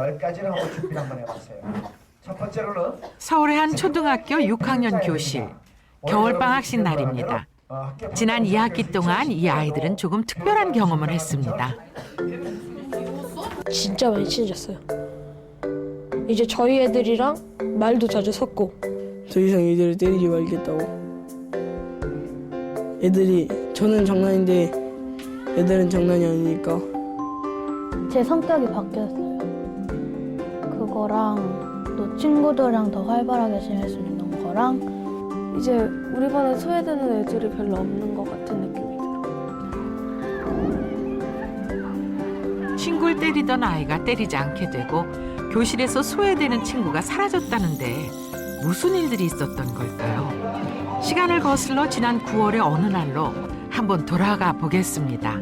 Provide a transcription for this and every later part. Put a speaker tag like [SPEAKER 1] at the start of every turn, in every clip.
[SPEAKER 1] 10가지를 한번 준비를 한번 해봤어요. 첫 번째로는
[SPEAKER 2] 서울의 한 초등학교 6학년 교실. 겨울방학식 날입니다. 지난 2학기 동안 이 아이들은 조금 특별한 경험을 했습니다.
[SPEAKER 3] 진짜 많이 친해졌어요. 이제 저희 애들이랑 말도 자주 섞고.
[SPEAKER 4] 더 이상 애들을 때리지 말겠다고. 애들이 저는 장난인데 애들은 장난이 아니니까.
[SPEAKER 5] 제 성격이 바뀌었어요. 그거랑 또 친구들이랑 더 활발하게 지낼 수 있는 거랑
[SPEAKER 3] 이제 우리 반에 소외되는 애들이 별로 없는 것 같은 느낌이 들어요.
[SPEAKER 2] 친구를 때리던 아이가 때리지 않게 되고 교실에서 소외되는 친구가 사라졌다는데 무슨 일들이 있었던 걸까요? 시간을 거슬러 지난 9월의 어느 날로 한번 돌아가 보겠습니다.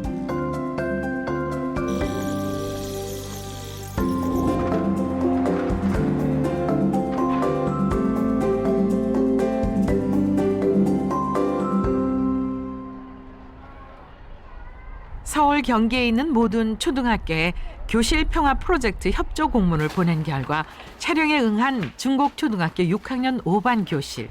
[SPEAKER 2] 서울 경기에 있는 모든 초등학교에 교실 평화 프로젝트 협조 공문을 보낸 결과 촬영에 응한 중곡초등학교 6학년 5반 교실.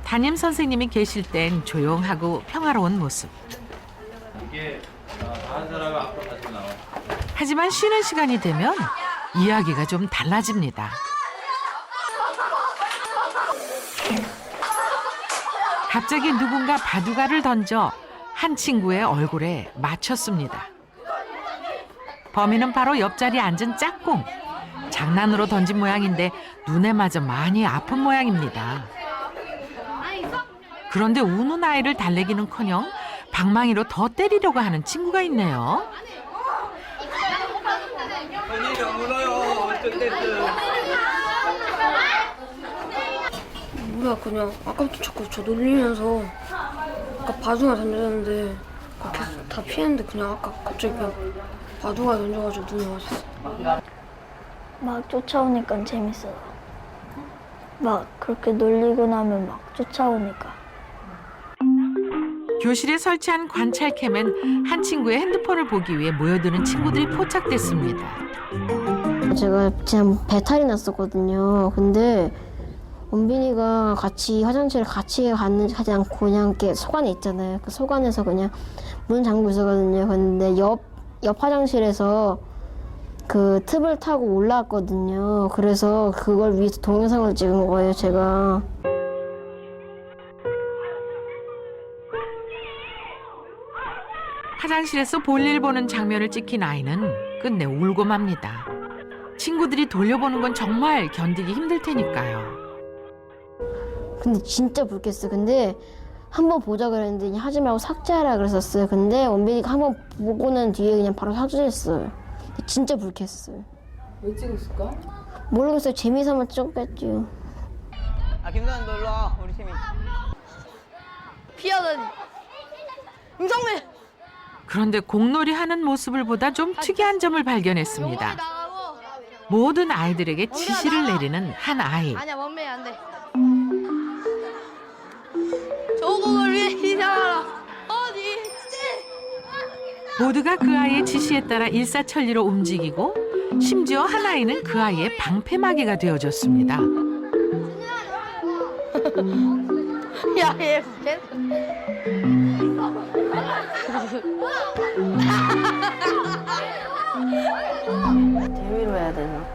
[SPEAKER 2] 담임 선생님이 계실 땐 조용하고 평화로운 모습.
[SPEAKER 6] 이게 한 사람은 앞으로 다시 나와.
[SPEAKER 2] 하지만 쉬는 시간이 되면 이야기가 좀 달라집니다. 갑자기 누군가 바둑알을 던져 한 친구의 얼굴에 맞췄습니다. 범인은 바로 옆자리에 앉은 짝꿍. 장난으로 던진 모양인데 눈에 맞아 많이 아픈 모양입니다. 그런데 우는 아이를 달래기는커녕 방망이로 더 때리려고 하는 친구가 있네요.
[SPEAKER 6] 손이 너무나요. 어쨌든.
[SPEAKER 3] 뭐야 그냥 아까부터 자꾸 저 놀리면서 아까 바둑알 던졌는데 계속 다 피했는데 그냥 아까 갑자기 그냥 바둑알 던져가지고 눈에 맞았어.
[SPEAKER 5] 막 쫓아오니까 재밌어요. 막 그렇게 놀리고 나면 막 쫓아오니까.
[SPEAKER 2] 교실에 설치한 관찰캠엔 한 친구의 핸드폰을 보기 위해 모여드는 친구들이 포착됐습니다.
[SPEAKER 7] 제가 지금 배탈이 났었거든요. 근데 원빈이가 같이 화장실에 같이 가지 않고 그냥 이렇게 소관에 있잖아요. 그 소관에서 그냥 문 잠그고 있었거든요. 근데 옆 화장실에서 그 틈을 타고 올라왔거든요. 그래서 그걸 위해서 동영상을 찍은 거예요, 제가.
[SPEAKER 2] 화장실에서 볼일 보는 장면을 찍힌 아이는 끝내 울고 맙니다. 친구들이 돌려보는 건 정말 견디기 힘들 테니까요.
[SPEAKER 7] 근데 진짜 불쾌했어요. 근데 한번 보자 그랬는데 그냥 하지 말고 삭제하라 그랬었어요. 근데 원빈이가 한번 보고 난 뒤에 그냥 바로 삭제했어요. 진짜 불쾌했어요.
[SPEAKER 8] 왜 찍었을까?
[SPEAKER 7] 모르겠어요. 재미삼아 찍었겠죠.
[SPEAKER 8] 김도현 너 일로 와. 우리 팀이.
[SPEAKER 3] 피하다니. 임성민.
[SPEAKER 2] 그런데 공놀이 하는 모습을 보다 좀 특이한 점을 발견했습니다. 모든 아이들에게 지시를 내리는 한 아이.
[SPEAKER 3] 아니야 원빈이 안 돼. 저거를 위해 희생하라. 어디 있지?
[SPEAKER 2] 모두가 그 아이의 지시에 따라 일사천리로 움직이고 심지어 한 아이는 그 아이의 방패막이가 되어줬습니다.
[SPEAKER 3] 야 얘.
[SPEAKER 7] 재미로 해야 되나?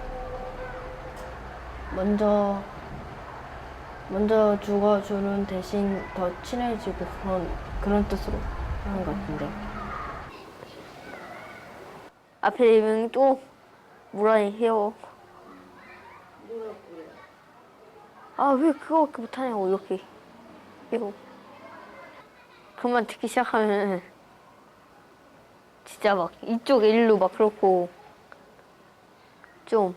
[SPEAKER 7] 먼저 죽어주는 대신 더 친해지고 그런 뜻으로 하는 것 같은데. 앞에 이명이 또 무란히 해요. 아 왜 그거밖에 못하냐고 이렇게 이거. 그만 듣기 시작하면 진짜 막 이쪽 일로 막 그렇고 좀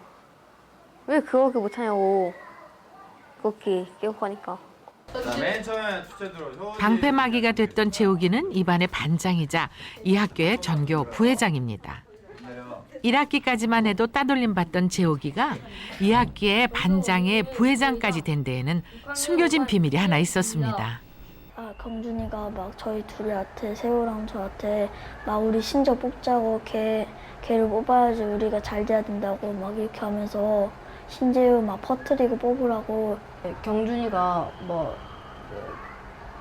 [SPEAKER 7] 왜 그거밖에 못하냐고 그렇게 깨우고 하니까.
[SPEAKER 6] 맨 처음에 주체들어.
[SPEAKER 2] 방패막이가 됐던 재욱이는 이반의 반장이자 이 학교의 전교 부회장입니다. 1학기까지만 해도 따돌림 받던 재욱이가 2학기에 반장의 부회장까지 된 데에는 숨겨진 비밀이 하나 있었습니다.
[SPEAKER 5] 경준이가 막 저희 둘한테 세호랑 저한테 막 우리 신조 뽑자고 걔를 뽑아야지 우리가 잘 돼야 된다고 막 이렇게 하면서 신재우 막 퍼뜨리고 뽑으라고.
[SPEAKER 3] 경준이가 뭐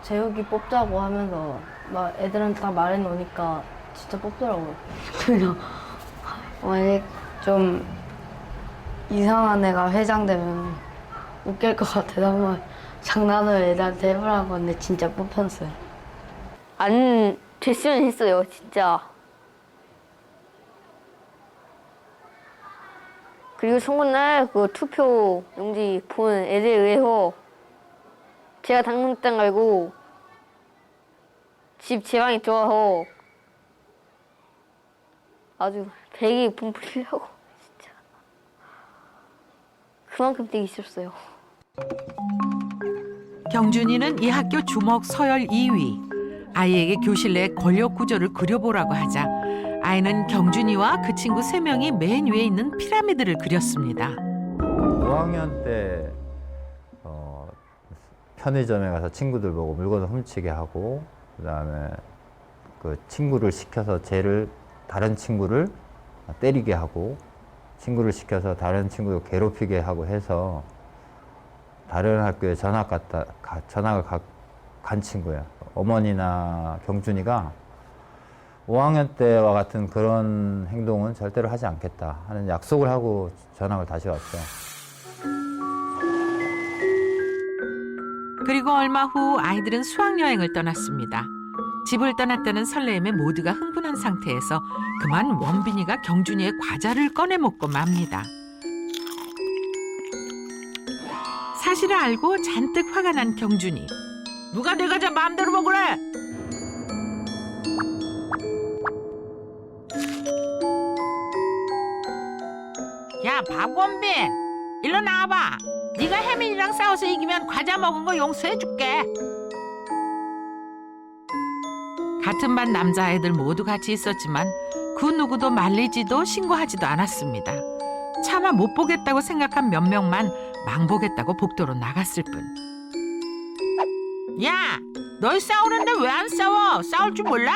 [SPEAKER 3] 재욱이 뽑자고 하면서 막 애들한테 다 말해놓으니까 진짜 뽑더라고요. 그냥 만약 좀 이상한 애가 회장되면 웃길 것 같아서 한번 장난을 애들한테 해보라고 했는데 진짜 뽑혔어요. 안 됐으면 했어요, 진짜. 그리고 선거날 그 투표 용지 본 애들에 의해서 제가 당첨된 거 알고 집 제 방에 들어와서 아주 베개 분풀려고 진짜 그만큼 되게 싫었어요.
[SPEAKER 2] 경준이는 이 학교 주먹 서열 2위. 아이에게 교실 내 권력 구조를 그려보라고 하자 아이는 경준이와 그 친구 3명이 맨 위에 있는 피라미드를 그렸습니다.
[SPEAKER 9] 5학년 때 편의점에 가서 친구들 보고 물건을 훔치게 하고 그다음에 그 친구를 시켜서 다른 친구를 때리게 하고 친구를 시켜서 다른 친구를 괴롭히게 하고 해서 다른 학교에 전학을 간 친구야. 어머니나 경준이가 5학년 때와 같은 그런 행동은 절대로 하지 않겠다 하는 약속을 하고 전학을 다시 왔죠.
[SPEAKER 2] 그리고 얼마 후 아이들은 수학여행을 떠났습니다. 집을 떠났다는 설레임에 모두가 흥분한 상태에서 그만 원빈이가 경준이의 과자를 꺼내 먹고 맙니다. 사실을 알고 잔뜩 화가 난 경준이. 누가 내 과자 마음대로 먹으래! 야, 박원빈! 일로 나와봐. 네가 혜민이랑 싸워서 이기면 과자 먹은 거 용서해줄게. 같은 반 남자아이들 모두 같이 있었지만 그 누구도 말리지도 신고하지도 않았습니다. 차마 못 보겠다고 생각한 몇 명만 망보겠다고 복도로 나갔을 뿐. 야! 널 싸우는데 왜 안 싸워? 싸울 줄 몰라?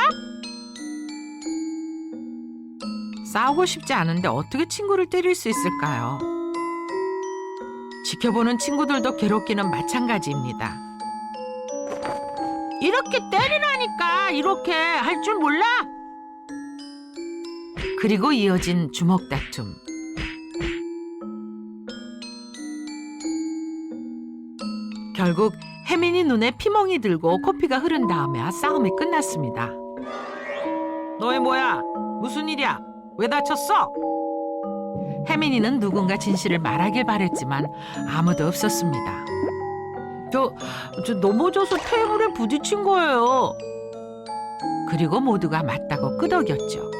[SPEAKER 2] 싸우고 싶지 않은데 어떻게 친구를 때릴 수 있을까요? 지켜보는 친구들도 괴롭기는 마찬가지입니다. 이렇게 때리라니까. 이렇게 할 줄 몰라? 그리고 이어진 주먹 다툼. 결국 혜민이 눈에 피멍이 들고 코피가 흐른 다음에 싸움이 끝났습니다. 너희 뭐야? 무슨 일이야? 왜 다쳤어? 혜민이는 누군가 진실을 말하길 바랬지만 아무도 없었습니다. 저 넘어져서 테이블에 부딪힌 거예요. 그리고 모두가 맞다고 끄덕였죠.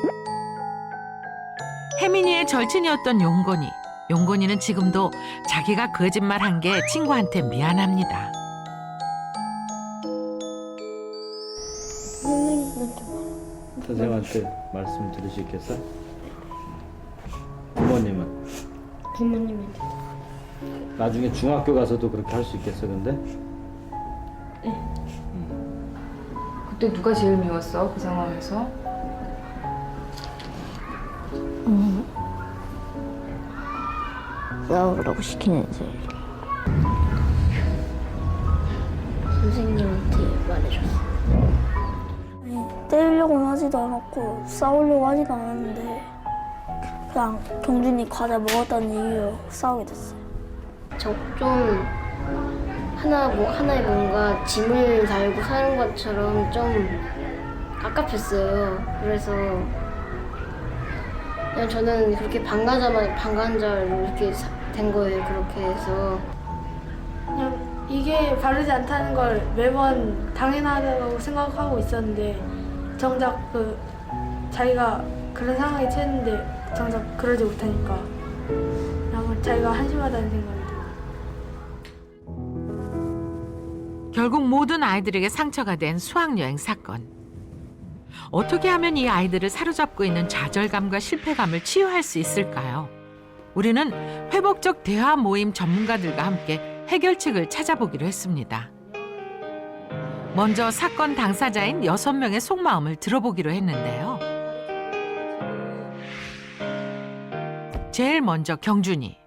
[SPEAKER 2] 혜민이의 절친이었던 용건이. 용건이는 지금도 자기가 거짓말한 게 친구한테 미안합니다.
[SPEAKER 6] 선생님한테 말씀 드리시겠어? 부모님은?
[SPEAKER 3] 부모님한테.
[SPEAKER 6] 나중에 중학교 가서도 그렇게 할 수 있겠어, 근데?
[SPEAKER 8] 그때 누가 제일 미웠어? 그 상황에서?
[SPEAKER 7] 싸우라고 시키는 애들. 선생님한테 말해줬어.
[SPEAKER 5] 아니, 때리려고는 하지도 않았고 싸우려고 하지도 않았는데 그냥 경준이 과자 먹었다는 이유로 싸우게 됐어요.
[SPEAKER 7] 좀 하나에 뭔가 짐을 달고 사는 것처럼 좀 깝깝했어요. 그래서 그냥 저는 그렇게 방관자로 이렇게 된 거예요. 그렇게 해서
[SPEAKER 10] 그냥 이게 바르지 않다는 걸 매번 당연하다고 생각하고 있었는데 정작 자기가 그런 상황에 처했는데 정작 그러지 못하니까 그냥 자기가 한심하다는 생각이 들어요.
[SPEAKER 2] 결국 모든 아이들에게 상처가 된 수학여행 사건. 어떻게 하면 이 아이들을 사로잡고 있는 좌절감과 실패감을 치유할 수 있을까요? 우리는 회복적 대화 모임 전문가들과 함께 해결책을 찾아보기로 했습니다. 먼저 사건 당사자인 6명의 속마음을 들어보기로 했는데요. 제일 먼저 경준이.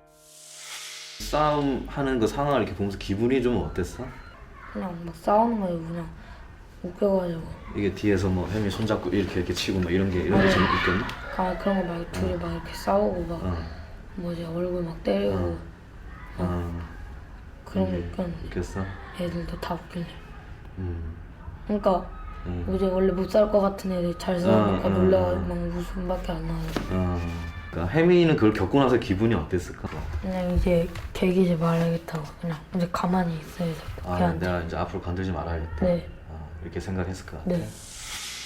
[SPEAKER 6] 싸움하는 그 상황을 이렇게 보면서 기분이 좀 어땠어?
[SPEAKER 3] 그냥 막 싸우는 거예요. 그냥 웃겨가지고.
[SPEAKER 6] 이게 뒤에서 뭐 햄이 손잡고 이렇게 치고 막 이런 게 재밌겠니?
[SPEAKER 3] 그런 거 말고 둘이 막 이렇게 싸우고 막 뭐지 얼굴 막 때리고 그런 거 웃겼는데.
[SPEAKER 6] 웃겼어?
[SPEAKER 3] 애들도 다 웃기네. 그러니까 뭐지 원래 못 살 것 같은 애들 잘 싸우니까 놀라고 막 웃음밖에 안 나요.
[SPEAKER 6] 그러니까 혜민이는 그걸 겪고 나서 기분이 어땠을까?
[SPEAKER 3] 그냥 이제 개기지 말아야겠다고 그냥 이제 가만히 있어야 걔한테.
[SPEAKER 6] 내가 이제 앞으로 건들지 말아야겠다.
[SPEAKER 3] 네.
[SPEAKER 6] 이렇게 생각했을 것 같아.
[SPEAKER 3] 네.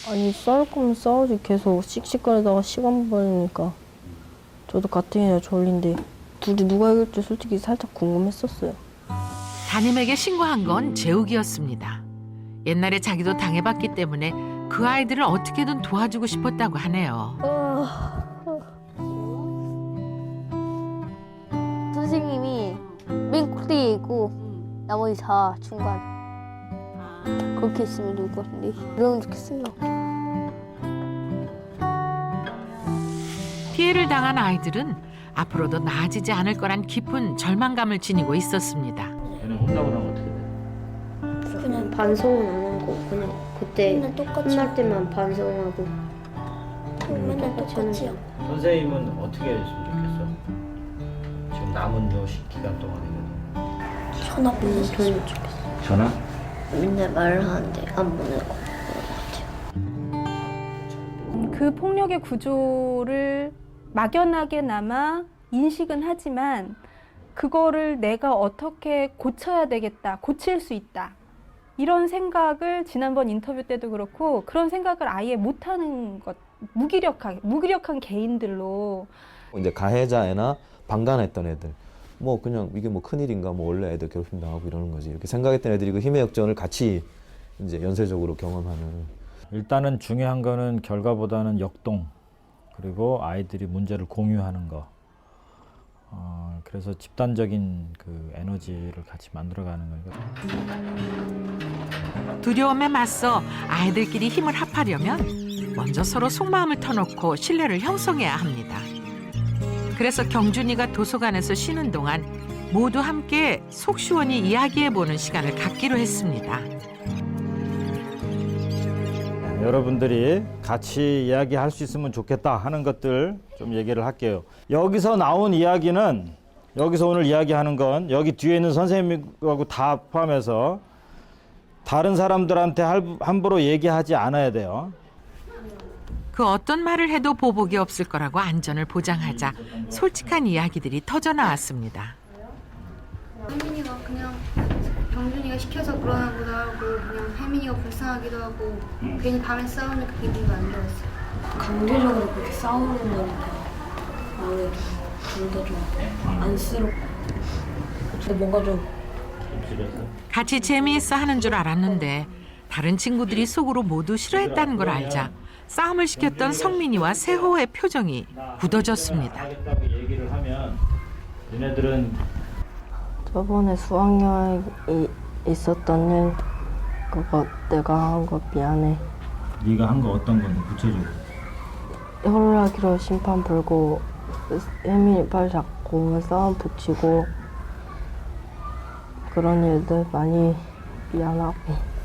[SPEAKER 7] 아니 싸울 거면 싸우지 계속 씩씩거리다가 시간 버리니까 저도 같은 애가 졸린데 둘이 누가 이길지 솔직히 살짝 궁금했었어요.
[SPEAKER 2] 담임에게 신고한 건 재욱이었습니다. 옛날에 자기도 당해봤기 때문에 그 아이들을 어떻게든 도와주고 싶었다고 하네요.
[SPEAKER 5] 선생님이 맨 꼭대기에 있고 나머지 다 중간 그렇게 있으면 좋을 것 같은데 그러면 좋겠어요.
[SPEAKER 2] 피해를 당한 아이들은 앞으로도 나아지지 않을 거란 깊은 절망감을 지니고 있었습니다.
[SPEAKER 6] 걔는 혼나고 나면 어떻게 돼?
[SPEAKER 5] 그냥 반성은 안 하고 그냥 그때 혼날 때만 반성하고 맨날 똑같이 하고.
[SPEAKER 11] 선생님은 어떻게 했으면 좋겠어? 지금 남은 요 기간 동안에는
[SPEAKER 5] 전화 보내줬으면 좋겠어.
[SPEAKER 11] 전화?
[SPEAKER 5] 맨날 말을 하는데 안 보내고
[SPEAKER 12] 그 폭력의 구조를 막연하게나마 인식은 하지만 그거를 내가 어떻게 고쳐야 되겠다, 고칠 수 있다. 이런 생각을 지난번 인터뷰 때도 그렇고 그런 생각을 아예 못하는 것, 무기력한 개인들로.
[SPEAKER 13] 이제 가해자나 방관했던 애들, 뭐 그냥 이게 뭐 큰일인가, 뭐 원래 애들 괴롭힘 당하고 이러는 거지 이렇게 생각했던 애들이 그 힘의 역전을 같이 이제 연쇄적으로 경험하는.
[SPEAKER 11] 일단은 중요한 거는 결과보다는 역동, 그리고 아이들이 문제를 공유하는 거. 그래서 집단적인 그 에너지를 같이 만들어가는 거예요.
[SPEAKER 2] 두려움에 맞서 아이들끼리 힘을 합하려면 먼저 서로 속마음을 터놓고 신뢰를 형성해야 합니다. 그래서 경준이가 도서관에서 쉬는 동안 모두 함께 속 시원히 이야기해보는 시간을 갖기로 했습니다.
[SPEAKER 11] 여러분들이 같이 이야기할 수 있으면 좋겠다 하는 것들 좀 얘기를 할게요. 여기서 나온 이야기는, 여기서 오늘 이야기하는 건 여기 뒤에 있는 선생님하고 다 포함해서 다른 사람들한테 함부로 얘기하지 않아야 돼요.
[SPEAKER 2] 그 어떤 말을 해도 보복이 없을 거라고 안전을 보장하자 솔직한 이야기들이 터져나왔습니다.
[SPEAKER 3] 혜민이가 그냥 경준이가 시켜서 그러나 보다 하고 그냥 혜민이가 불쌍하기도 하고 괜히 밤에 싸우니까 기분도 안 좋았어. 강제적으로 그렇게 싸우는 거니까 아무래도 둘 다 좀 안쓰럽고 근데 뭔가 좀
[SPEAKER 2] 같이 재미있어 하는 줄 알았는데 다른 친구들이 속으로 모두 싫어했다는 걸 알자 싸움을 시켰던 성민이와 세호의 표정이 굳어졌습니다.
[SPEAKER 11] 하겠다고 얘기를 하면 얘네들은
[SPEAKER 7] 저번에 수학여행이 있었던 일 그거 내가 한 거 미안해.
[SPEAKER 11] 네가 한 거 어떤 건데 구체적으로?
[SPEAKER 7] 허락기로 심판 불고 혜민이 팔 잡고 싸움 붙이고 그런 일들 많이 미안하고.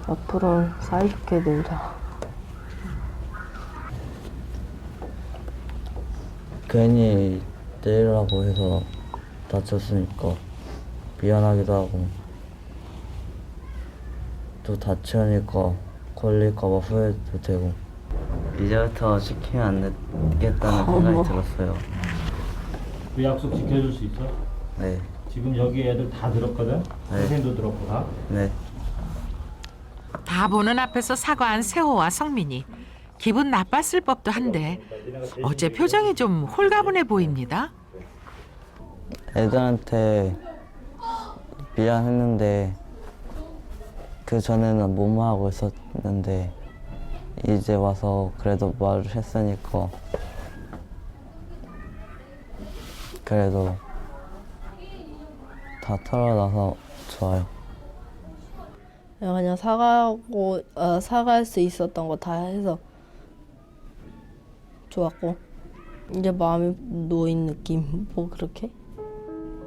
[SPEAKER 7] 앞으로는 사이좋게 놀자.
[SPEAKER 14] 괜히 때리라고 해서 다쳤으니까 미안하기도 하고 또 다치니까 걸릴까봐 후회도 되고 이제부터 시키면 안 되겠다는 생각이 들었어요.
[SPEAKER 11] 그 약속 지켜줄 수 있어?
[SPEAKER 14] 네.
[SPEAKER 11] 지금 여기 애들 다 들었거든?
[SPEAKER 14] 네.
[SPEAKER 11] 선생님도 들었고 다?
[SPEAKER 14] 네.
[SPEAKER 2] 다 보는 앞에서 사과한 세호와 성민이 기분 나빴을 법도 한데 어제 표정이 좀 홀가분해 보입니다.
[SPEAKER 14] 애들한테 미안했는데 그 전에는 뭐뭐 있었는데 이제 와서 그래도 말을 했으니까 그래도 다 털어놔서 좋아요.
[SPEAKER 15] 그냥 사과할 수 있었던 거 다 해서 좋았고 이제 마음이 놓인 느낌 뭐 그렇게.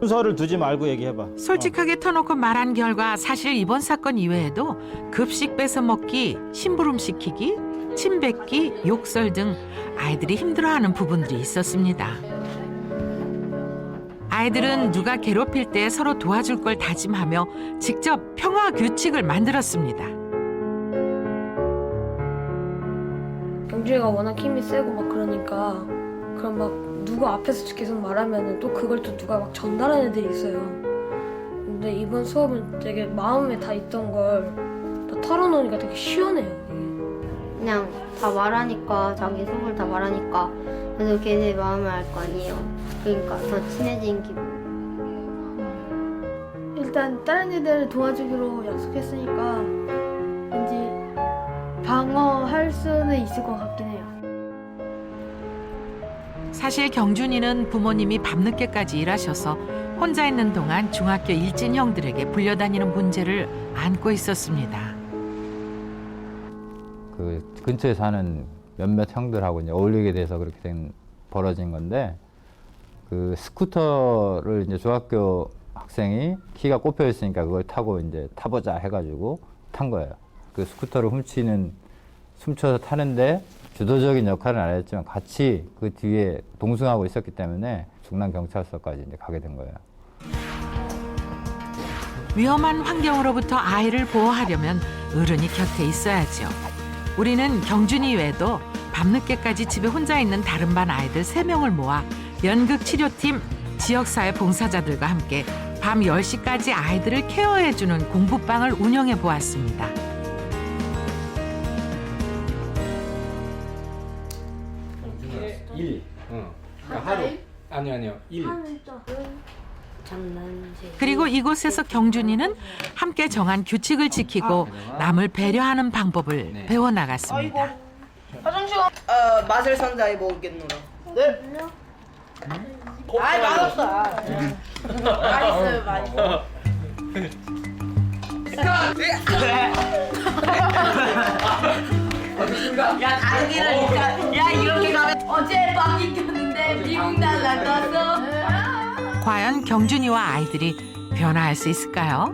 [SPEAKER 11] 순서를 두지 말고 얘기해봐.
[SPEAKER 2] 솔직하게 터놓고 말한 결과 사실 이번 사건 이외에도 급식 뺏어 먹기, 심부름 시키기, 침 뱉기, 욕설 등 아이들이 힘들어하는 부분들이 있었습니다. 아이들은 누가 괴롭힐 때 서로 도와줄 걸 다짐하며 직접 평화 규칙을 만들었습니다.
[SPEAKER 3] 경준이가 워낙 힘이 세고 막 그러니까 그럼 막 누구 앞에서 계속 말하면은 또 그걸 또 누가 막 전달하는 애들이 있어요. 근데 이번 수업은 되게 마음에 다 있던 걸 다 털어놓으니까 되게 시원해요.
[SPEAKER 7] 그냥 다 말하니까 자기 속을 다 말하니까 그래도 걔네 마음을 알 거 아니에요. 그러니까 더 친해진 기분.
[SPEAKER 10] 일단 다른 애들을 도와주기로 약속했으니까 왠지 방어할 수는 있을 것 같긴 해요.
[SPEAKER 2] 사실 경준이는 부모님이 밤늦게까지 일하셔서 혼자 있는 동안 중학교 일진 형들에게 불려다니는 문제를 안고 있었습니다.
[SPEAKER 9] 그 근처에 사는 몇몇 형들하고 이제 어울리게 돼서 그렇게 벌어진 건데, 그 스쿠터를 이제 중학교 학생이 키가 꼽혀 있으니까 그걸 타고 이제 타보자 해가지고 탄 거예요. 그 스쿠터를 훔쳐서 타는데 주도적인 역할은 안 했지만 같이 그 뒤에 동승하고 있었기 때문에 중남경찰서까지 이제 가게 된 거예요.
[SPEAKER 2] 위험한 환경으로부터 아이를 보호하려면 어른이 곁에 있어야죠. 우리는 경준이 외에도 밤늦게까지 집에 혼자 있는 다른 반 아이들 3명을 모아 연극치료팀, 지역사회 봉사자들과 함께 밤 10시까지 아이들을 케어해주는 공부방을 운영해 보았습니다.
[SPEAKER 6] 하루. 아니요. 1.
[SPEAKER 2] 그리고 이곳에서 경준이는 함께 정한 규칙을 지키고 남을 배려하는 방법을 배워나갔습니다.
[SPEAKER 4] 화장실 맛을 선자에 먹겠노라. 네? 아이 맛없어. 맛있어요 맛있어. 야 가족이라니까. 야 이렇게 가면 어젯밤 이겼는데 미국 날라갔어.
[SPEAKER 2] 과연 경준이와 아이들이 변화할 수 있을까요?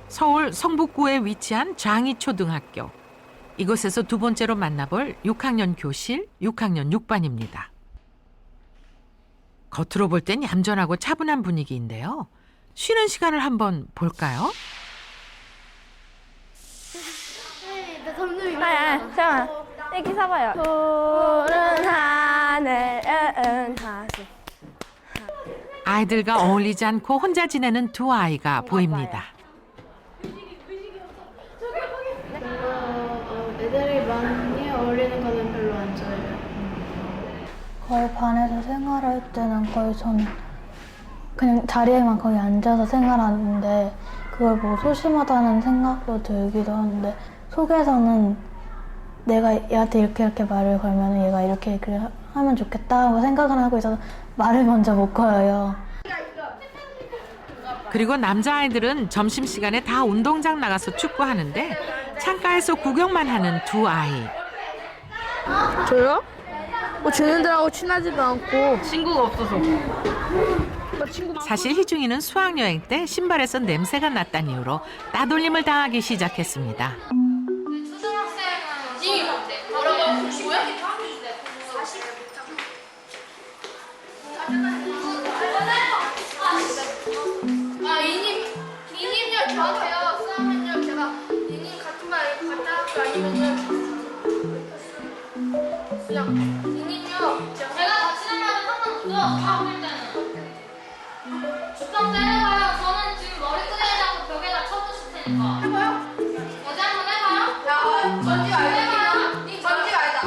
[SPEAKER 2] 서울 성북구에 위치한 장희초등학교. 이곳에서 두 번째로 만나볼 6학년 교실 6학년 6반입니다. 겉으로 볼 땐 얌전하고 차분한 분위기인데요. 쉬는 시간을 한번 볼까요?
[SPEAKER 5] 잠깐만 애기 사봐요. 푸른 하늘은 다시.
[SPEAKER 2] 아이들과 어울리지 않고 혼자 지내는 두 아이가 보입니다.
[SPEAKER 10] 애들이 많이 어울리는 거는 별로 안 좋아해요.
[SPEAKER 5] 거의 반에서 생활할 때는 거의 저는 그냥 자리에만 거의 앉아서 생활하는데 그걸 보고 소심하다는 생각도 들기도 하는데 속에서는 내가 얘한테 이렇게 말을 걸면 얘가 이렇게 하면 좋겠다 하고 생각을 하고 있어서 말을 먼저 못 걸어요.
[SPEAKER 2] 그리고 남자아이들은 점심시간에 다 운동장 나가서 축구하는데 창가에서 구경만 하는 두 아이.
[SPEAKER 10] 저요? 뭐 쟤네들하고 친하지도 않고
[SPEAKER 15] 친구가 없어서.
[SPEAKER 2] 사실 희중이는 수학여행 때 신발에서 냄새가 났다는 이유로 따돌림을 당하기 시작했습니다.
[SPEAKER 10] 이님요 저한테요. 수학은요 제가 이님 같은 말 같다 학교 아니면은 그냥 이님요 제가 같이 다녀도 상관없어요. 다 올 때는 주성 때려봐요. 저는 지금 머리끄댕이랑 벽에다 쳐주실 테니까 해봐요. 어제 한번 해봐요. 야 전지 알다. 전지 알다.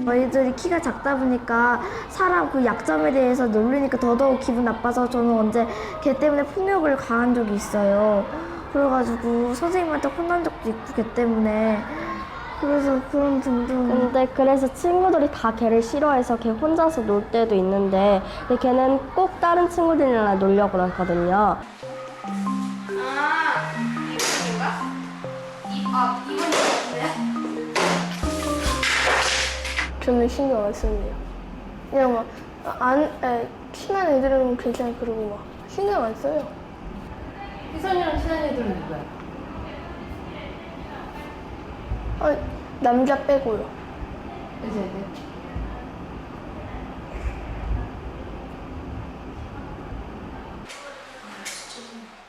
[SPEAKER 5] 저희들이 키가 작다 보니까 사람 그 약점에 대해서 놀리니까 더더욱 기분 나빠서 저는 언제 걔 때문에 폭력을 가한 적이 있어요. 그래가지고 선생님한테 혼난 적도 있고 걔 때문에. 그래서 그런 등등. 근데 그래서 친구들이 다 걔를 싫어해서 걔 혼자서 놀 때도 있는데 근데 걔는 꼭 다른 친구들이랑 놀려고 그러거든요. 저는 신경 안 씁니다. 그냥 막 친한 애들은 괜찮아요. 그러고 막 신경 안 써요.
[SPEAKER 4] 희선이랑 친한 애들은 누구야?
[SPEAKER 5] 남자 빼고요.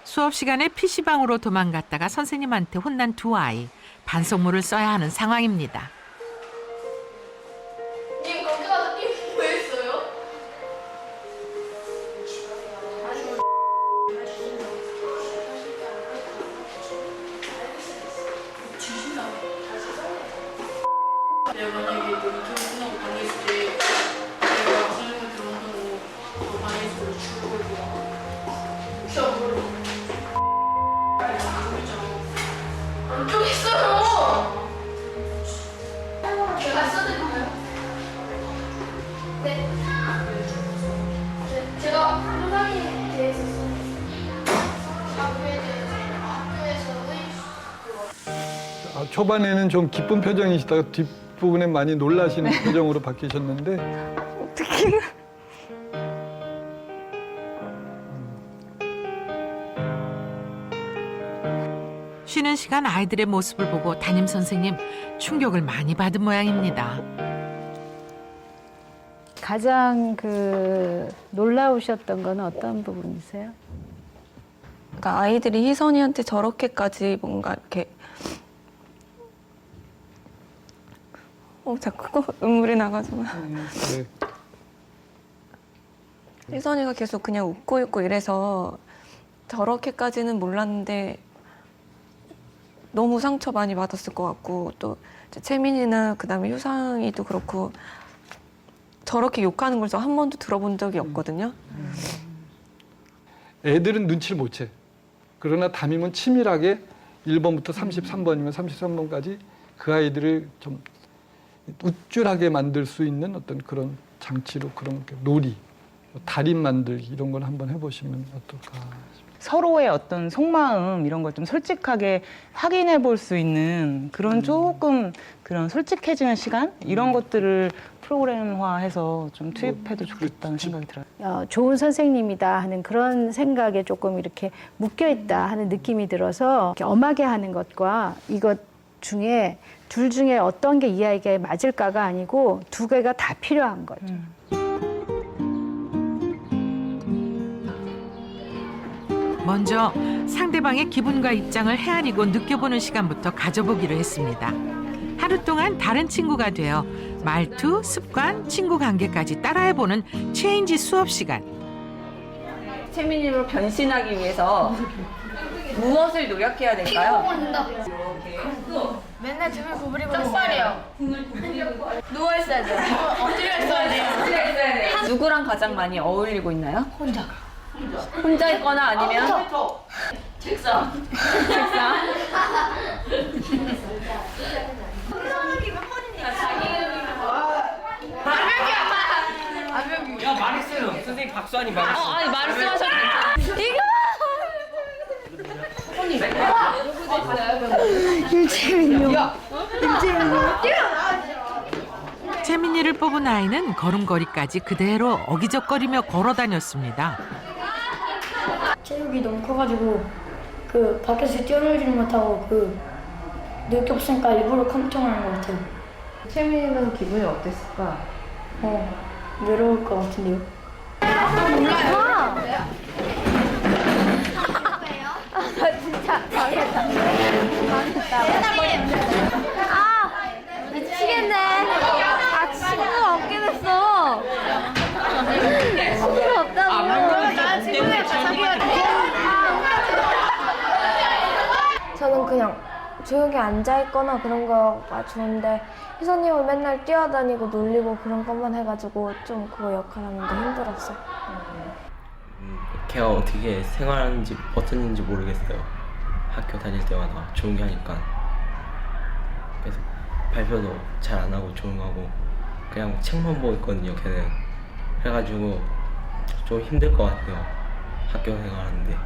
[SPEAKER 2] 수업 시간에 PC방으로 도망갔다가 선생님한테 혼난 두 아이. 반성문을 써야 하는 상황입니다.
[SPEAKER 4] 님 거기 가서 님 뭐 했어요? 내가 만약에 너 유튜브 끝나고 방에 있을 때 내가 선생님한테 혼나고 너 방에 있을 때 죽을 거야. 시험 좀 있어요. 제가 써드릴까요? 네. 제가 소상인에 대해서
[SPEAKER 16] 초반에는 좀 기쁜 표정이시다가 뒷부분에 많이 놀라시는 표정으로 바뀌셨는데
[SPEAKER 5] 어떻게?
[SPEAKER 2] 쉬는 시간 아이들의 모습을 보고 담임 선생님 충격을 많이 받은 모양입니다.
[SPEAKER 17] 가장 놀라우셨던 건 어떤 부분이세요?
[SPEAKER 15] 그러니까 아이들이 희선이한테 저렇게까지 뭔가 이렇게 자꾸 눈물이 나가지고
[SPEAKER 16] 네.
[SPEAKER 15] 희선이가 계속 그냥 웃고 있고 이래서 저렇게까지는 몰랐는데 너무 상처 많이 받았을 것 같고 또 채민이나 그다음에 효상이도 그렇고 저렇게 욕하는 걸 저 한 번도 들어본 적이 없거든요.
[SPEAKER 16] 애들은 눈치를 못 채. 그러나 담임은 치밀하게 1번부터 33번이면 33번까지 그 아이들을 좀 우쭐하게 만들 수 있는 어떤 그런 장치로 그런 놀이, 달인 만들기 이런 걸 한번 해보시면 어떨까.
[SPEAKER 18] 서로의 어떤 속마음 이런 걸 좀 솔직하게 확인해 볼 수 있는 그런 조금 그런 솔직해지는 시간 이런 것들을 프로그램화해서 좀 투입해도 좋겠다는 생각이 들어요.
[SPEAKER 17] 좋은 선생님이다 하는 그런 생각에 조금 이렇게 묶여있다 하는 느낌이 들어서 이렇게 엄하게 하는 것과 이것 중에 둘 중에 어떤 게 이 아이에게 맞을까가 아니고 두 개가 다 필요한 거죠.
[SPEAKER 2] 먼저 상대방의 기분과 입장을 헤아리고 느껴보는 시간부터 가져보기로 했습니다. 하루 동안 다른 친구가 되어 말투, 습관, 친구 관계까지 따라해보는 체인지 수업 시간.
[SPEAKER 8] 채민이로 변신하기 위해서 무엇을 노력해야 될까요?
[SPEAKER 4] 맨날 등을 구부리고 짝발이요. 누워 있어야 돼요. 엎드려 있어야 돼요.
[SPEAKER 8] 누구랑 가장 많이 어울리고 있나요? 혼자 있거나 아니면
[SPEAKER 4] 책상.
[SPEAKER 6] 야 말했어요. 선생님 박수환이 말했어.
[SPEAKER 4] 아니 말씀하셔도 괜찮아요.
[SPEAKER 2] 채민이를 뽑은 아이는 걸음걸이까지 그대로 어기적거리며 걸어다녔습니다.
[SPEAKER 5] 체육이 너무 커가지고 밖에서 뛰어놀지는 못하고 늘 게 없으니까 일부러 컴퓨터만 하는 것 같아요.
[SPEAKER 8] 채민이는 기분이 어땠을까?
[SPEAKER 5] 외로울 것 같은데요.
[SPEAKER 4] 몰라요.
[SPEAKER 5] 나 진짜 망했다. 미치겠네. 친구가 없게 됐어. 친구가 없다고.
[SPEAKER 4] 나 친구야. 사귀어야 돼.
[SPEAKER 5] 저는 그냥 조용히 앉아있거나 그런 거가 좋은데 희선님은 맨날 뛰어다니고 놀리고 그런 것만 해가지고 좀 그거 역할하는 게 힘들었어요.
[SPEAKER 14] 걔가 어떻게 생활하는지 버텼는지 모르겠어요. 학교 다닐 때마다 조용히 하니까 그래서 발표도 잘 안 하고 조용하고 그냥 책만 보고 있거든요. 걔는 그래가지고 좀 힘들 것 같아요. 학교 생활하는데.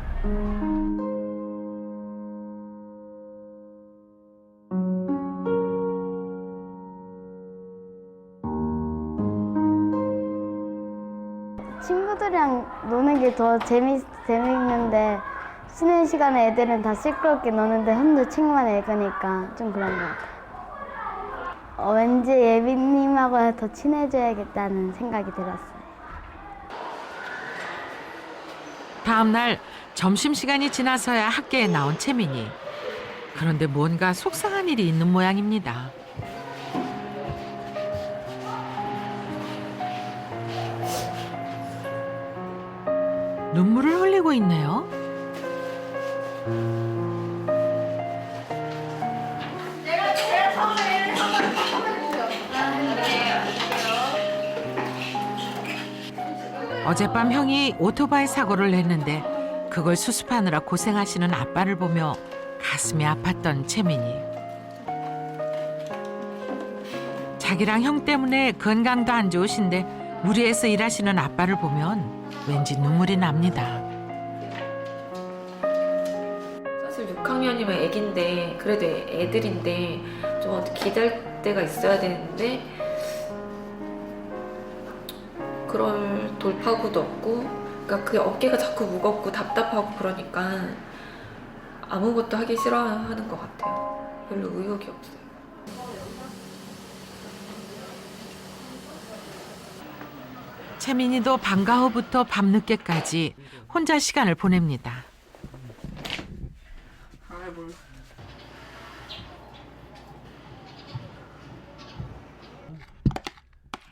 [SPEAKER 5] 친구들이랑 노는 게 더 재밌는데 쉬는 시간에 애들은 다 시끄럽게 노는데 혼자 책만 읽으니까 좀 그런 것 같아요. 왠지 예빈님하고 더 친해져야겠다는 생각이 들었어요.
[SPEAKER 2] 다음 날 점심시간이 지나서야 학교에 나온 채민이. 그런데 뭔가 속상한 일이 있는 모양입니다. 눈물을 흘리고 있네요. 어젯밤 형이 오토바이 사고를 냈는데 그걸 수습하느라 고생하시는 아빠를 보며 가슴이 아팠던 채민이. 자기랑 형 때문에 건강도 안 좋으신데 무리해서 일하시는 아빠를 보면 왠지 눈물이 납니다.
[SPEAKER 15] 사실 6학년이면 애긴데 그래도 애들인데 좀 어떻게 기댈 때가 있어야 되는데 그럴 돌파구도 없고 그러니까 그 어깨가 자꾸 무겁고 답답하고 그러니까 아무것도 하기 싫어하는 것 같아요. 별로 의욕이 없어요.
[SPEAKER 2] 채민이도 방과 후부터 밤늦게까지 혼자 시간을 보냅니다.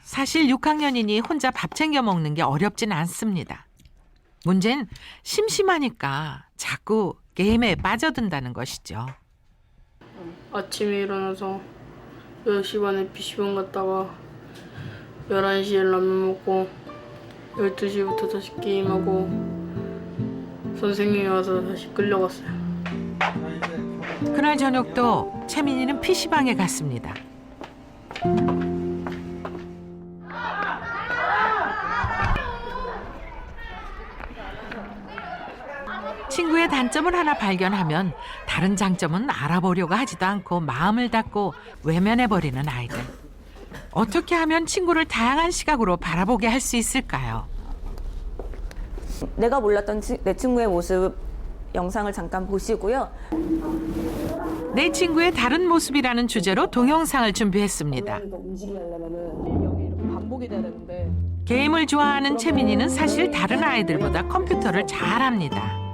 [SPEAKER 2] 사실 6학년이니 혼자 밥 챙겨 먹는 게 어렵진 않습니다. 문제는 심심하니까 자꾸 게임에 빠져든다는 것이죠.
[SPEAKER 4] 아침에 일어나서 10시 반에 PC방 갔다가 11시에 라면 먹고 12시부터 다시 게임하고 선생님이 와서 다시 끌려갔어요.
[SPEAKER 2] 그날 저녁도 채민이는 PC방에 갔습니다. 친구의 단점을 하나 발견하면 다른 장점은 알아보려고 하지도 않고 마음을 닫고 외면해버리는 아이들. 어떻게 하면 친구를 다양한 시각으로 바라보게 할 수 있을까요?
[SPEAKER 8] 내가 몰랐던 내 친구의 모습 영상을 잠깐 보시고요.
[SPEAKER 2] 내 친구의 다른 모습이라는 주제로 동영상을 준비했습니다.
[SPEAKER 8] 반복이 돼야 되는데.
[SPEAKER 2] 게임을 좋아하는 채민이는 사실 다른 아이들보다 컴퓨터를 잘합니다.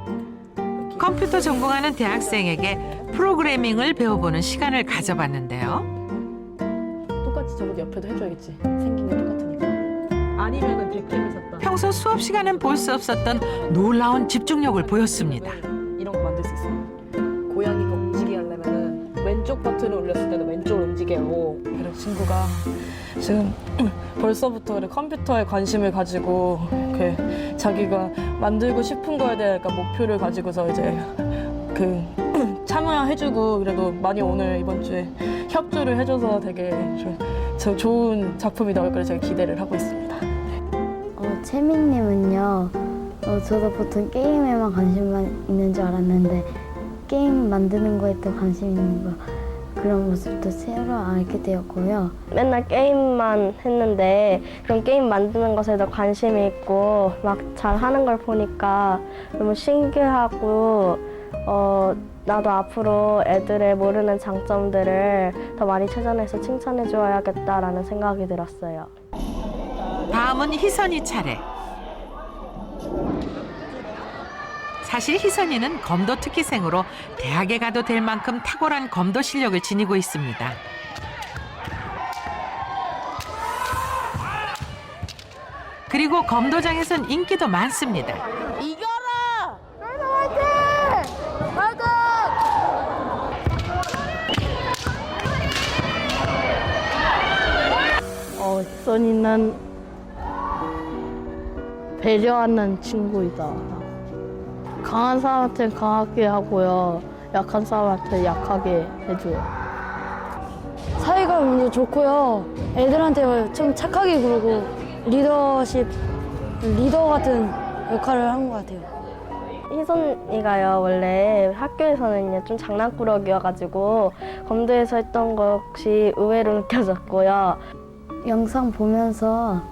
[SPEAKER 2] 컴퓨터 전공하는 대학생에게 프로그래밍을 배워보는 시간을 가져봤는데요.
[SPEAKER 8] 똑같이 저것도 옆에도 해줘야겠지. 생긴 게 똑같으니까. 아니면은 백캠을 샀다.
[SPEAKER 2] 평소 수업 시간은 볼 수 없었던 놀라운 집중력을 보였습니다.
[SPEAKER 8] 이런 거 만들 수 있어. 고양이가 움직이게 하려면은 왼쪽 버튼을 올렸을 때는 왼쪽으로 움직여야 하고. 그래서 친구가 지금 벌써부터 컴퓨터에 관심을 가지고 자기가 만들고 싶은 거에 대한 목표를 가지고서 이제 참여해주고 그래도 많이 오늘 이번 주에 협조를 해줘서 되게 좋은 작품이 나올 거를 제가 기대를 하고 있습니다.
[SPEAKER 5] 채민님은요, 저도 보통 게임에만 관심만 있는 줄 알았는데 게임 만드는 거에 또 관심 있는 거 그런 모습도 새로 알게 되었고요. 맨날 게임만 했는데 그런 게임 만드는 것에도 관심이 있고 막 잘하는 걸 보니까 너무 신기하고 나도 앞으로 애들의 모르는 장점들을 더 많이 찾아내서 칭찬해 줘야겠다라는 생각이 들었어요.
[SPEAKER 2] 다음은 희선이 차례. 사실 희선이는 검도 특기생으로 대학에 가도 될 만큼 탁월한 검도 실력을 지니고 있습니다. 그리고 검도장에선 인기도 많습니다.
[SPEAKER 10] 이겨라! 화이팅! 화이팅!
[SPEAKER 19] 써니는 배려하는 친구이다. 강한 사람한테는 강하게 하고요.
[SPEAKER 5] 약한 사람한테 약하게 해줘요.
[SPEAKER 3] 사이가 먼저 좋고요. 애들한테 좀 착하게 굴고 리더 같은 역할을 한 것 같아요.
[SPEAKER 5] 희선이가요, 원래 학교에서는요 좀 장난꾸러기여가지고 검도에서 했던 것이 의외로 느껴졌고요. 영상 보면서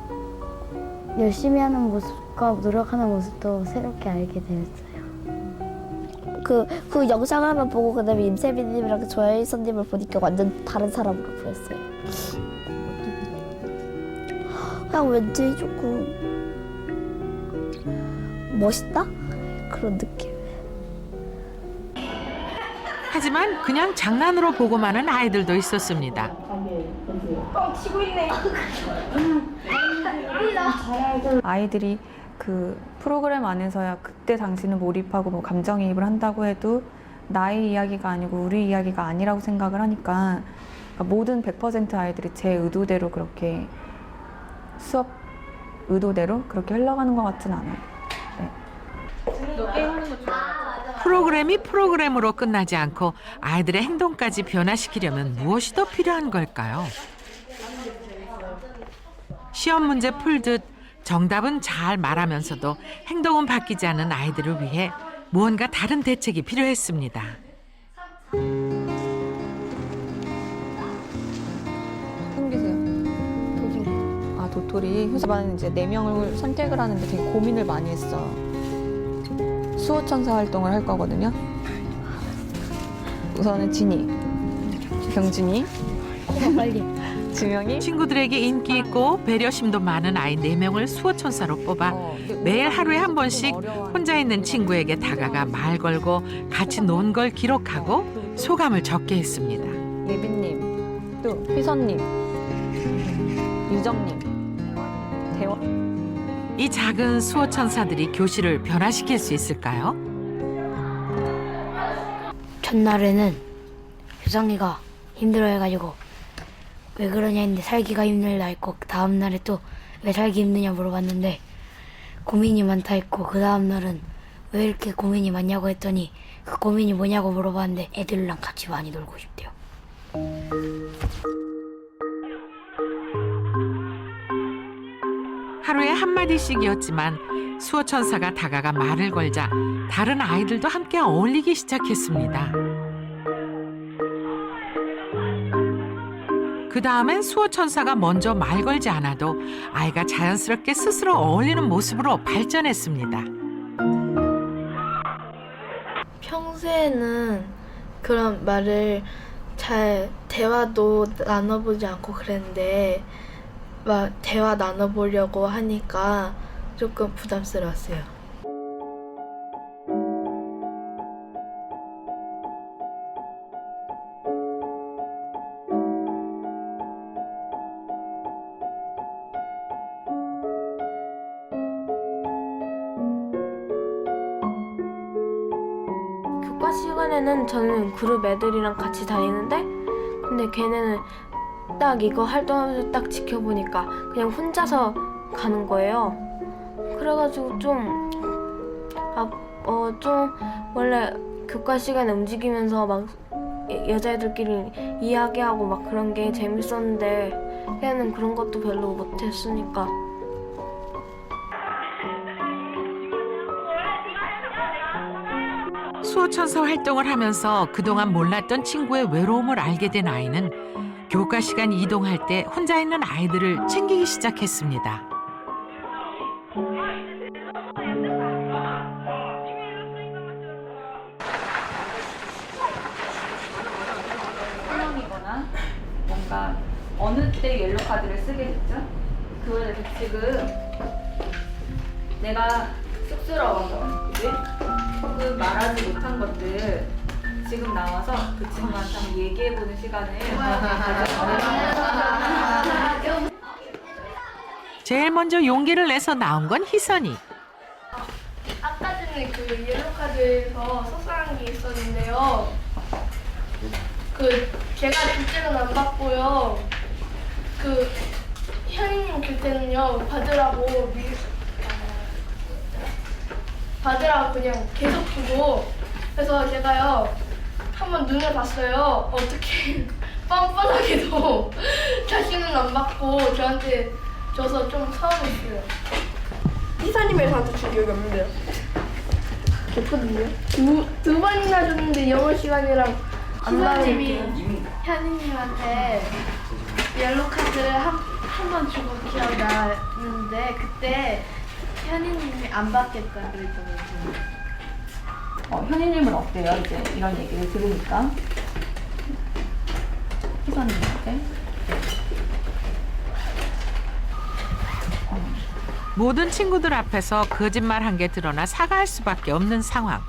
[SPEAKER 5] 열심히 하는 모습과 노력하는 모습도 새롭게 알게 되었어요.
[SPEAKER 19] 그 영상 하나 보고 그다음에 임세빈님이랑 조혜희 선님을 보니까 완전 다른 사람으로 보였어요. 그냥 왠지 조금 멋있다? 그런 느낌.
[SPEAKER 2] 하지만 그냥 장난으로 보고만은 아이들도 있었습니다.
[SPEAKER 19] 치고 있네.
[SPEAKER 20] 아이들이 그 프로그램 안에서야 그때 당시는 몰입하고 뭐 감정이입을 한다고 해도 나의 이야기가 아니고 우리 이야기가 아니라고 생각을 하니까 그러니까 모든 100% 아이들이 제 의도대로 그렇게 수업 의도대로 그렇게 흘러가는 것 같진 않아요. 네.
[SPEAKER 2] 프로그램이 프로그램으로 끝나지 않고 아이들의 행동까지 변화시키려면 무엇이 더 필요한 걸까요? 시험 문제 풀듯 정답은 잘 말하면서도 행동은 바뀌지 않는 아이들을 위해 무언가 다른 대책이 필요했습니다.
[SPEAKER 20] 숨기세요. 도토리. 아, 도토리. 휴사반은 이제 4명을 선택을 하는데 되게 고민을 많이 했어. 수호천사 활동을 할 거거든요. 우선은 진이, 경진이,
[SPEAKER 19] 빨리.
[SPEAKER 20] 지명이.
[SPEAKER 2] 친구들에게 인기 있고 배려심도 많은 아이 4명을 수호천사로 뽑아 매일 하루에 한 번씩 혼자 있는 친구에게 다가가 말 걸고 같이 논 걸 기록하고 소감을 적게 했습니다.
[SPEAKER 20] 예빈님, 또 희선님, 유정님, 대원.
[SPEAKER 2] 이 작은 수호천사들이 교실을 변화시킬 수 있을까요?
[SPEAKER 3] 첫날에는 효정이가 힘들어해가지고 왜 그러냐 했는데 살기가 힘들다 했고 그 다음날에 또 왜 살기 힘드냐 물어봤는데 고민이 많다 했고 그 다음날은 왜 이렇게 고민이 많냐고 했더니 그 고민이 뭐냐고 물어봤는데 애들이랑 같이 많이 놀고 싶대요.
[SPEAKER 2] 하루에 한마디씩이었지만 수호천사가 다가가 말을 걸자 다른 아이들도 함께 어울리기 시작했습니다. 그 다음엔 수호천사가 먼저 말 걸지 않아도 아이가 자연스럽게 스스로 어울리는 모습으로 발전했습니다.
[SPEAKER 10] 평소에는 그런 말을 잘 대화도 나눠보지 않고 그랬는데 막 대화 나눠보려고 하니까 조금 부담스러웠어요.
[SPEAKER 3] 교과 시간에는 저는 그룹 애들이랑 같이 다니는데 근데 걔네는 딱 이거 활동하면서 딱 지켜보니까 그냥 혼자서 가는 거예요. 그래가지고 좀 원래 교과 시간에 움직이면서 막 여자애들끼리 이야기하고 막 그런 게 재밌었는데 걔는 그런 것도 별로 못했으니까.
[SPEAKER 2] 수호천사 활동을 하면서 그동안 몰랐던 친구의 외로움을 알게 된 아이는 교과 시간 이동할 때 혼자 있는 아이들을 챙기기 시작했습니다.
[SPEAKER 20] 설명이거나 뭔가 어느 때 옐로 카드를 쓰게 됐죠? 그거를 지금 내가 쑥스러워서 그지? 혹은 말하지 못한 것들 지금 나와서 그 친구한테 한번 얘기해보는 시간을 가져보는.
[SPEAKER 2] 제일 먼저 용기를 내서 나온 건 희선이.
[SPEAKER 10] 아까 전에 그 옐로카드에서 속상한 게 있었는데요. 제가 둘째는 안 받고요. 현이님 교태는요 받으라고 그냥 계속 주고 그래서 제가요 한번 눈을 봤어요. 어떻게 뻔뻔하게도 자신은 안 받고 저한테 줘서 좀 서운했어요. 희사님의 저한테 준 기억이 없는데요. 좋거든요. 두 번이나 줬는데 영어 시간이랑 희사님이 현희님한테 옐로 카드를 한 번 주고 기억나는데 그때 현희님이 안 받겠다 그랬잖아요.
[SPEAKER 20] 현희님은 어때요? 이제 이런 얘기를 들으니까 희선님한테
[SPEAKER 2] 모든 친구들 앞에서 거짓말 한 게 드러나 사과할 수밖에 없는 상황.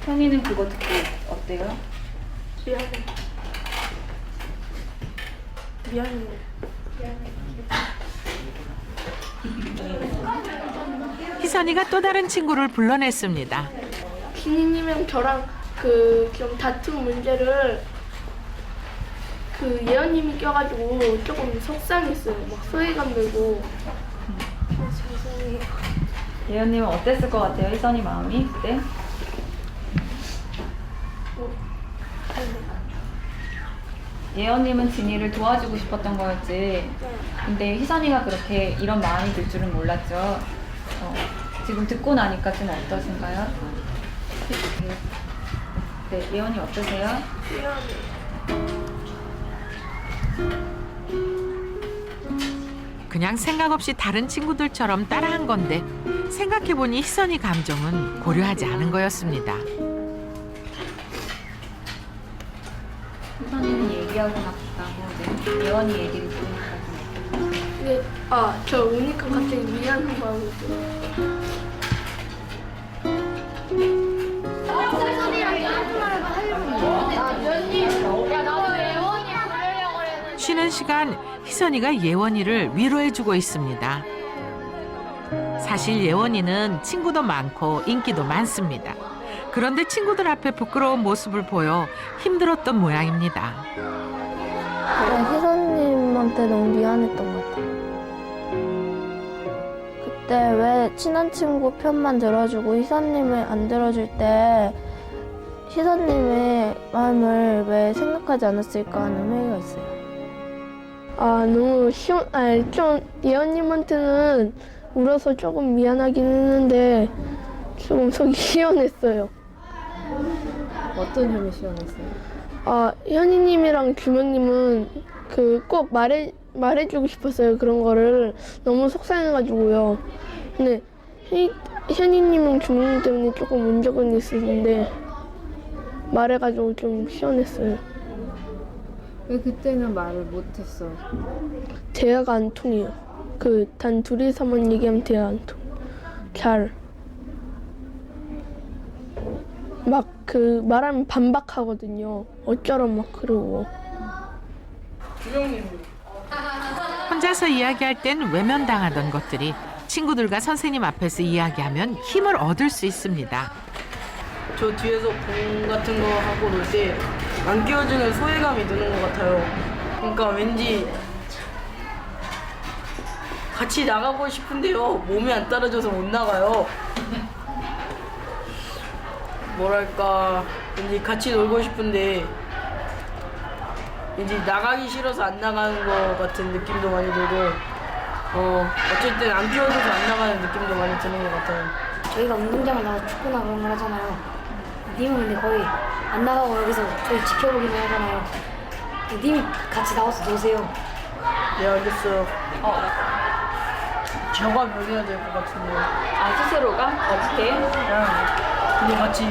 [SPEAKER 20] 현희는 그거 듣고 어때요?
[SPEAKER 10] 미안해.
[SPEAKER 2] 희선이가 또 다른 친구를 불러냈습니다.
[SPEAKER 10] 비니님이랑 저랑 좀 다툰 문제를 예언님이 껴가지고 조금 속상했어요. 막 소외감 들고. 죄송해요.
[SPEAKER 20] 예언님은 어땠을 것 같아요? 희선이 마음이 그때? 예언님은 진이를 도와주고 싶었던 거였지. 근데 희선이가 그렇게 이런 마음이 들 줄은 몰랐죠. 지금 듣고 나니까 좀 어떠신가요? 네, 예언이 어떠세요?
[SPEAKER 2] 그냥 생각 없이 다른 친구들처럼 따라한 건데 생각해보니 희선이 감정은 고려하지 않은 거였습니다.
[SPEAKER 20] 희선이는 얘기하고 나쁘다고 네. 예언이 얘기를 들으니까
[SPEAKER 10] 네, 저 오니까 갑자기 미안한 마음이 들어요.
[SPEAKER 2] 쉬는 시간 희선이가 예원이를 위로해주고 있습니다. 사실 예원이는 친구도 많고 인기도 많습니다. 그런데 친구들 앞에 부끄러운 모습을 보여 힘들었던 모양입니다.
[SPEAKER 5] 희선님한테 너무 미안했던 것 같아요. 그때 왜 친한 친구 편만 들어주고 희선님을 안 들어줄 때 희선님의 마음을 왜 생각하지 않았을까 하는 회의가 있어요.
[SPEAKER 10] 너무 좀 예언님한테는 울어서 조금 미안하긴 했는데 조금 속이 시원했어요.
[SPEAKER 8] 어떤 점이 시원했어요?
[SPEAKER 10] 현희님이랑 규명님은 꼭 말해주고 싶었어요. 그런 거를 너무 속상해가지고요. 근데 현희님이랑 규명님 때문에 조금 운 적은 있었는데 말해가지고 좀 시원했어요.
[SPEAKER 8] 왜 그때는 말을 못했어?
[SPEAKER 10] 대화가 안 통해요. 단 둘이서만 얘기하면 대화 안 통. 말하면 반박하거든요. 어쩌면 막 그러고.
[SPEAKER 2] 혼자서 이야기할 땐 외면당하던 것들이 친구들과 선생님 앞에서 이야기하면 힘을 얻을 수 있습니다.
[SPEAKER 4] 저 뒤에서 공 같은 거 하고 놀 때 안 끼워주는 소외감이 드는 것 같아요. 그러니까 왠지 같이 나가고 싶은데요. 몸이 안 따라줘서 못 나가요. 뭐랄까 왠지 같이 놀고 싶은데 왠지 나가기 싫어서 안 나가는 것 같은 느낌도 많이 들고 어쨌든 안 끼워줘서 안 나가는 느낌도 많이 드는 것 같아요.
[SPEAKER 3] 저희가 운동장을 나가서 축구나 그런 걸 하잖아요. 님은 근데 거의 안 나가고 여기서 저희 지켜보기만 하잖아요. 님이 같이 나와서 노세요.
[SPEAKER 4] 네, 알겠어요. 저가 변해야 될 것 같은데.
[SPEAKER 20] 스스로가? 어떻게?
[SPEAKER 4] 그냥 같이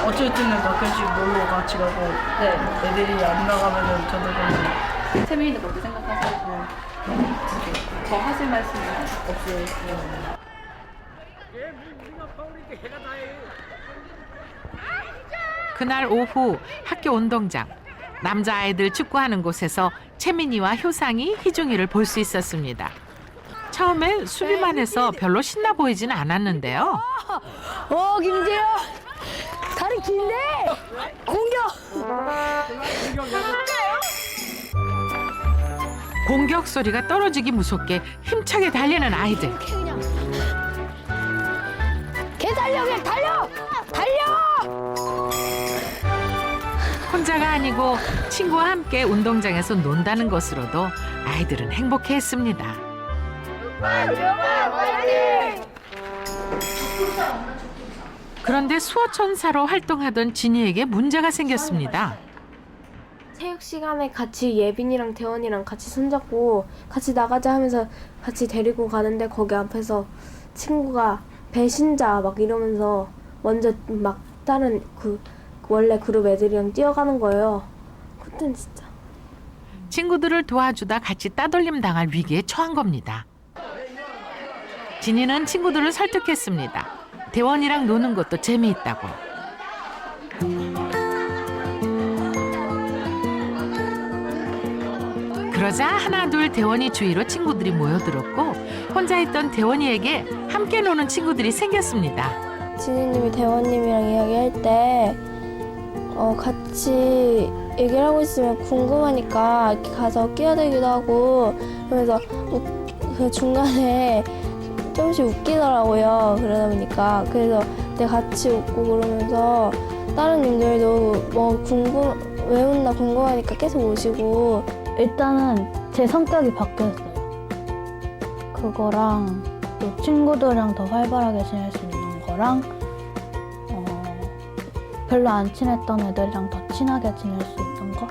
[SPEAKER 4] 어쩔 때는 가끔씩 놀러 같이 가고 애들이 안 나가면은 저도 그냥
[SPEAKER 20] 채민이도 그렇게 생각하시고 더 하실 말씀은
[SPEAKER 4] 없어요.
[SPEAKER 2] 그날 오후 학교 운동장 남자아이들 축구하는 곳에서 채민이와 효상이 희중이를 볼 수 있었습니다. 처음엔 수비만 해서 별로 신나 보이진 않았는데요.
[SPEAKER 3] 김재현! 다리 긴데! 공격!
[SPEAKER 2] 공격 소리가 떨어지기 무섭게 힘차게 달리는 아이들.
[SPEAKER 3] 개 달려! 그냥 달려! 달려!
[SPEAKER 2] 혼자가 아니고 친구와 함께 운동장에서 논다는 것으로도 아이들은 행복해했습니다. 그런데 수호천사로 활동하던 진이에게 문제가 생겼습니다.
[SPEAKER 3] 체육 시간에 같이 예빈이랑 대원이랑 같이 손잡고 같이 나가자 하면서 같이 데리고 가는데 거기 앞에서 친구가 배신자 막 이러면서 먼저 막 다른 원래 그룹 애들이랑 뛰어가는 거예요. 그땐 진짜.
[SPEAKER 2] 친구들을 도와주다 같이 따돌림 당할 위기에 처한 겁니다. 진이는 친구들을 설득했습니다. 대원이랑 노는 것도 재미있다고. 그러자 하나둘 대원이 주위로 친구들이 모여들었고 혼자 있던 대원이에게 함께 노는 친구들이 생겼습니다.
[SPEAKER 3] 진이님이 대원님이랑 이야기할 때 같이 얘기를 하고 있으면 궁금하니까 이렇게 가서 끼어들기도 하고 그러면서 그 중간에 조금씩 웃기더라고요. 그러다 보니까 그래서 그때 같이 웃고 그러면서 다른 님들도 왜 웃나 궁금하니까 계속 오시고
[SPEAKER 5] 일단은 제 성격이 바뀌었어요. 그거랑 또 친구들이랑 더 활발하게 지낼 수 있는 거랑 별로 안 친했던 애들이랑 더 친하게 지낼 수 있는 거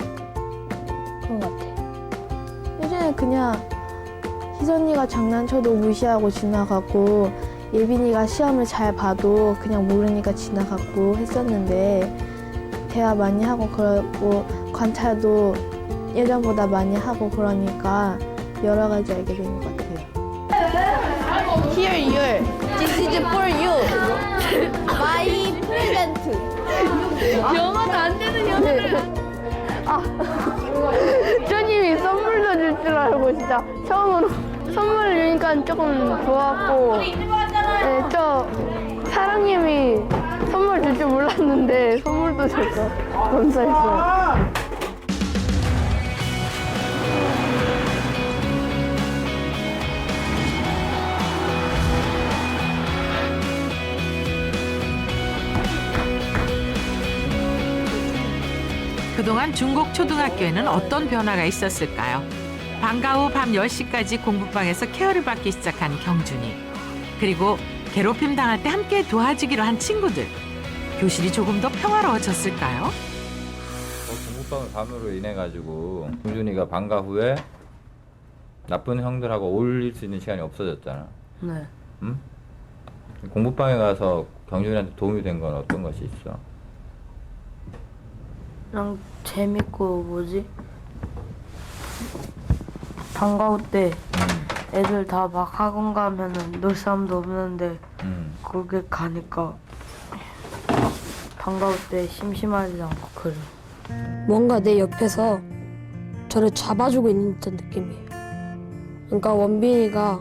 [SPEAKER 5] 그거 같아요.
[SPEAKER 10] 예전에 그냥 희선이가 장난쳐도 무시하고 지나가고 예빈이가 시험을 잘 봐도 그냥 모르니까 지나갔고 했었는데 대화 많이 하고 그러고 관찰도 예전보다 많이 하고 그러니까 여러 가지 알게 된 것 같아요.
[SPEAKER 19] Here you. This is for you. My present.
[SPEAKER 10] 영어도 안 되는 여자를. 쪼님이 선물도 줄 줄 알고 진짜 처음으로 선물을 주니까 조금 좋았고 네, 사랑님이 선물 줄 줄 몰랐는데 선물도 줘서 감사했어요.
[SPEAKER 2] 그동안 중곡 초등학교에는 어떤 변화가 있었을까요? 방과 후 밤 10시까지 공부방에서 케어를 받기 시작한 경준이. 그리고 괴롭힘 당할 때 함께 도와주기로 한 친구들. 교실이 조금 더 평화로워졌을까요?
[SPEAKER 9] 공부방 감으로 인해 가지고 경준이가 방과 후에 나쁜 형들하고 어울릴 수 있는 시간이 없어졌잖아.
[SPEAKER 3] 네.
[SPEAKER 9] 응? 공부방에 가서 경준이한테 도움이 된 건 어떤 것이 있어?
[SPEAKER 3] 그냥 재밌고 방과후 때 애들 다 막 학원 가면은 놀 사람도 없는데 거기 가니까 방과후 때 심심하지 않고 그래. 뭔가 내 옆에서 저를 잡아주고 있는 듯한 느낌이에요. 그러니까 원빈이가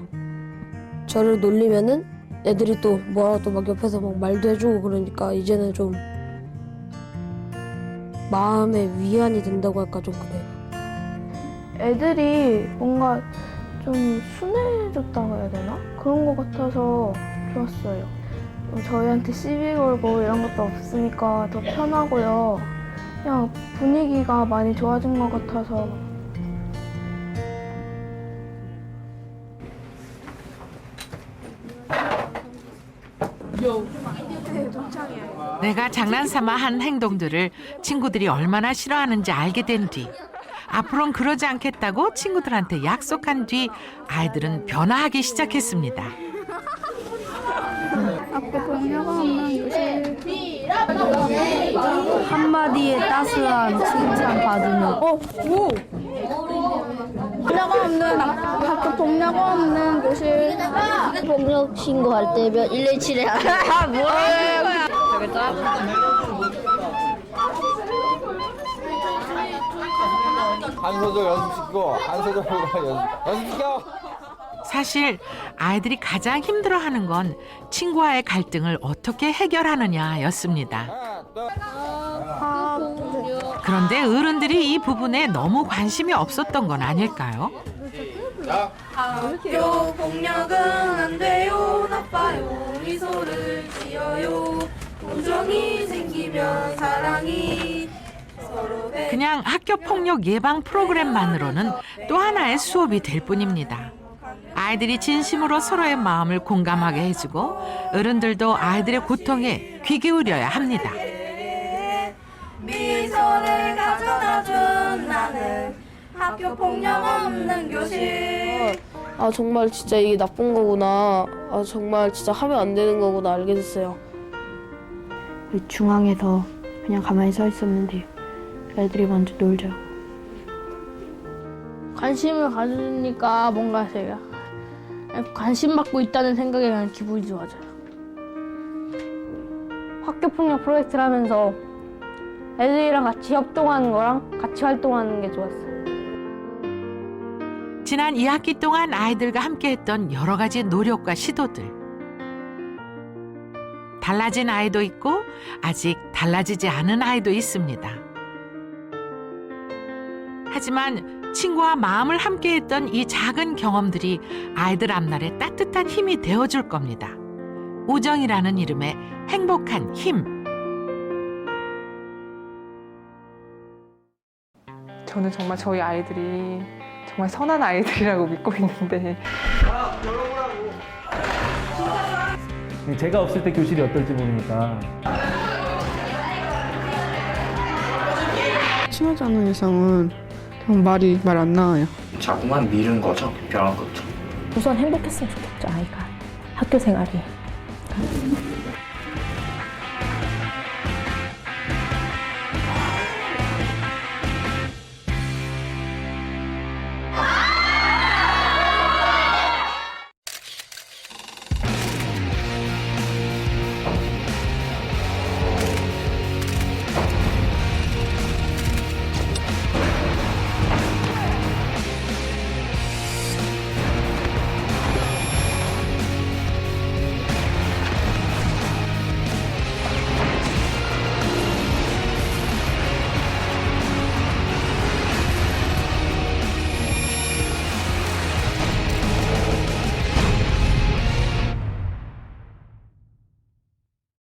[SPEAKER 3] 저를 놀리면은 애들이 또 뭐라도 막 옆에서 막 말도 해주고 그러니까 이제는 좀 마음의 위안이 된다고 할까 좀 그래요.
[SPEAKER 10] 애들이 뭔가 좀 순해졌다고 해야 되나? 그런 것 같아서 좋았어요. 저희한테 시비 걸고 이런 것도 없으니까 더 편하고요. 그냥 분위기가 많이 좋아진 것 같아서.
[SPEAKER 2] 내가 장난삼아 한 행동들을 친구들이 얼마나 싫어하는지 알게 된 뒤 앞으로는 그러지 않겠다고 친구들한테 약속한 뒤 아이들은 변화하기 시작했습니다.
[SPEAKER 10] 앞에 동료가 없는 교실.
[SPEAKER 3] 한마디에 따스한 칭찬 받으면
[SPEAKER 10] 학교 동료가 없는 교실.
[SPEAKER 19] 폭력 신고할 때면 117에
[SPEAKER 3] 뭐야?
[SPEAKER 9] 한 소절 연습시키고 한 소절 연습시켜.
[SPEAKER 2] 사실 아이들이 가장 힘들어하는 건 친구와의 갈등을 어떻게 해결하느냐였습니다. 그런데 어른들이 이 부분에 너무 관심이 없었던 건 아닐까요?
[SPEAKER 4] 학교 폭력은 안 돼요. 나빠요. 미소를 지어요. 우정이 생기면 사랑이
[SPEAKER 2] 그냥 학교 폭력 예방 프로그램만으로는 또 하나의 수업이 될 뿐입니다. 아이들이 진심으로 서로의 마음을 공감하게 해주고 어른들도 아이들의 고통에 귀 기울여야 합니다.
[SPEAKER 21] 미소를 가져다준 나는 학교 폭력 없는 교실.
[SPEAKER 3] 아 정말 진짜 이게 나쁜 거구나. 아 정말 진짜 하면 안 되는 거구나 알게 됐어요.
[SPEAKER 5] 중앙에서 그냥 가만히 서 있었는데 애들이 먼저 놀자고.
[SPEAKER 10] 관심을 가지니까 뭔가 제가 관심 받고 있다는 생각에 그냥 기분이 좋아져요. 학교 폭력 프로젝트를 하면서 애들이랑 같이 협동하는 거랑 같이 활동하는 게 좋았어요.
[SPEAKER 2] 지난 2학기 동안 아이들과 함께했던 여러 가지 노력과 시도들. 달라진 아이도 있고 아직 달라지지 않은 아이도 있습니다. 하지만 친구와 마음을 함께했던 이 작은 경험들이 아이들 앞날에 따뜻한 힘이 되어줄 겁니다. 우정이라는 이름의 행복한 힘.
[SPEAKER 22] 저는 정말 저희 아이들이 정말 선한 아이들이라고 믿고 있는데
[SPEAKER 6] 제가 없을 때 교실이 어떨지 모르니까.
[SPEAKER 23] 친하지 않은 이상은 말이 말 안 나와요.
[SPEAKER 24] 자꾸만 미룬 거죠, 별한 것도.
[SPEAKER 25] 우선 행복했으면 좋겠죠, 아이가. 학교 생활이.